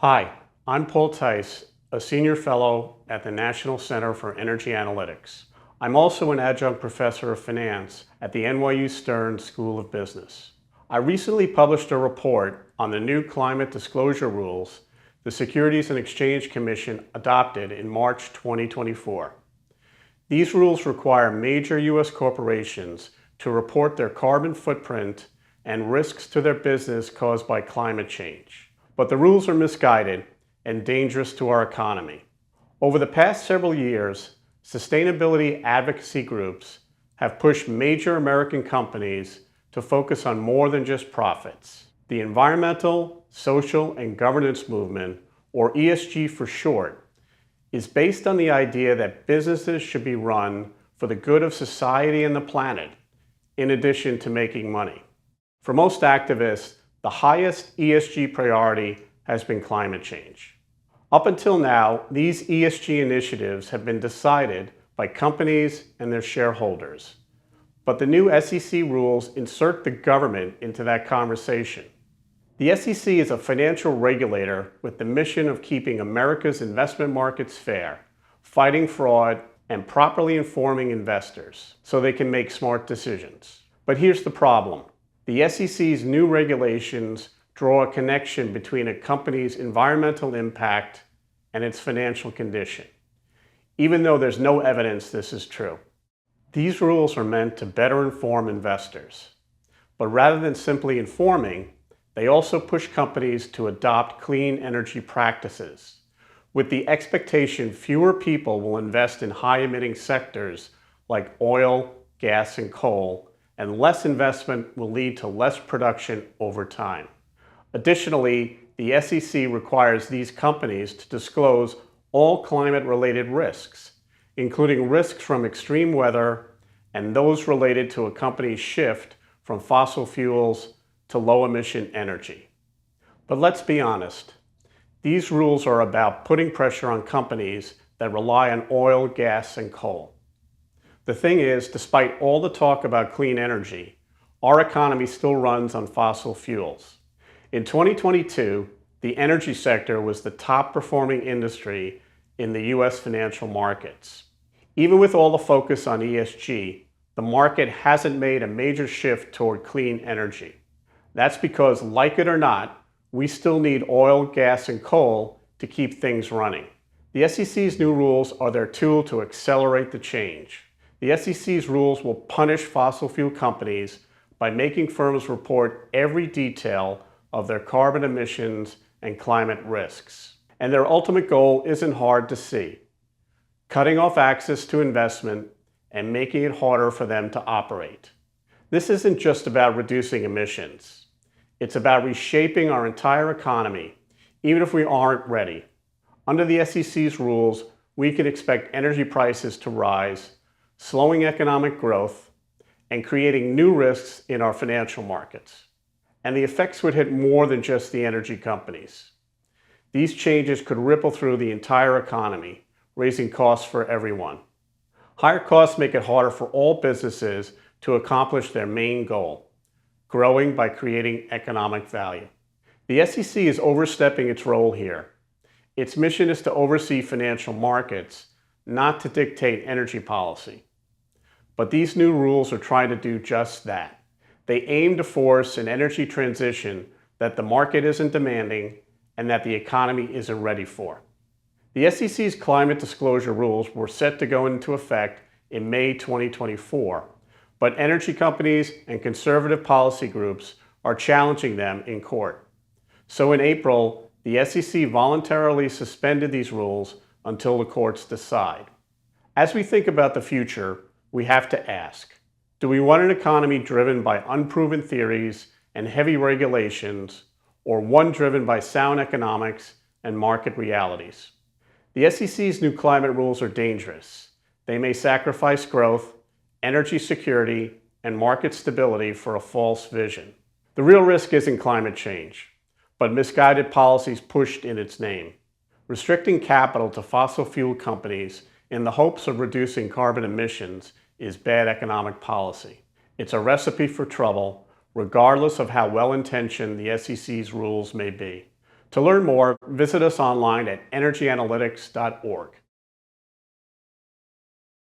Hi, I'm Paul Tice, a senior fellow at the National Center for Energy Analytics. I'm also an adjunct professor of finance at the NYU Stern School of Business. I recently published a report on the new climate disclosure rules the Securities and Exchange Commission adopted in March 2024. These rules require major U.S. corporations to report their carbon footprint and risks to their business caused by climate change. But the rules are misguided and dangerous to our economy. Over the past several years, sustainability advocacy groups have pushed major American companies to focus on more than just profits. The environmental, social, and governance movement, or ESG for short, is based on the idea that businesses should be run for the good of society and the planet, in addition to making money. For most activists, the highest ESG priority has been climate change. Up until now, these ESG initiatives have been decided by companies and their shareholders. But the new SEC rules insert the government into that conversation. The SEC is a financial regulator with the mission of keeping America's investment markets fair, fighting fraud, and properly informing investors so they can make smart decisions. But here's the problem. The SEC's new regulations draw a connection between a company's environmental impact and its financial condition, even though there's no evidence this is true. These rules are meant to better inform investors. But rather than simply informing, they also push companies to adopt clean energy practices, with the expectation fewer people will invest in high-emitting sectors like oil, gas, and coal, and less investment will lead to less production over time. Additionally, the SEC requires these companies to disclose all climate-related risks, including risks from extreme weather and those related to a company's shift from fossil fuels to low-emission energy. But let's be honest, these rules are about putting pressure on companies that rely on oil, gas, and coal. The thing is, despite all the talk about clean energy, our economy still runs on fossil fuels. In 2022, the energy sector was the top performing industry in the US financial markets. Even with all the focus on ESG, the market hasn't made a major shift toward clean energy. That's because, like it or not, we still need oil, gas, and coal to keep things running. The SEC's new rules are their tool to accelerate the change. The SEC's rules will punish fossil fuel companies by making firms report every detail of their carbon emissions and climate risks. And their ultimate goal isn't hard to see: cutting off access to investment and making it harder for them to operate. This isn't just about reducing emissions. It's about reshaping our entire economy, even if we aren't ready. Under the SEC's rules, we can expect energy prices to rise, slowing economic growth, and creating new risks in our financial markets. And the effects would hit more than just the energy companies. These changes could ripple through the entire economy, raising costs for everyone. Higher costs make it harder for all businesses to accomplish their main goal: growing by creating economic value. The SEC is overstepping its role here. Its mission is to oversee financial markets, not to dictate energy policy. But these new rules are trying to do just that. They aim to force an energy transition that the market isn't demanding and that the economy isn't ready for. The SEC's climate disclosure rules were set to go into effect in May 2024. But energy companies and conservative policy groups are challenging them in court. So in April, the SEC voluntarily suspended these rules until the courts decide. As we think about the future, we have to ask, do we want an economy driven by unproven theories and heavy regulations, or one driven by sound economics and market realities? The SEC's new climate rules are dangerous. They may sacrifice growth, energy security, and market stability for a false vision. The real risk isn't climate change, but misguided policies pushed in its name. Restricting capital to fossil fuel companies in the hopes of reducing carbon emissions is bad economic policy. It's a recipe for trouble, regardless of how well-intentioned the SEC's rules may be. To learn more, visit us online at energyanalytics.org.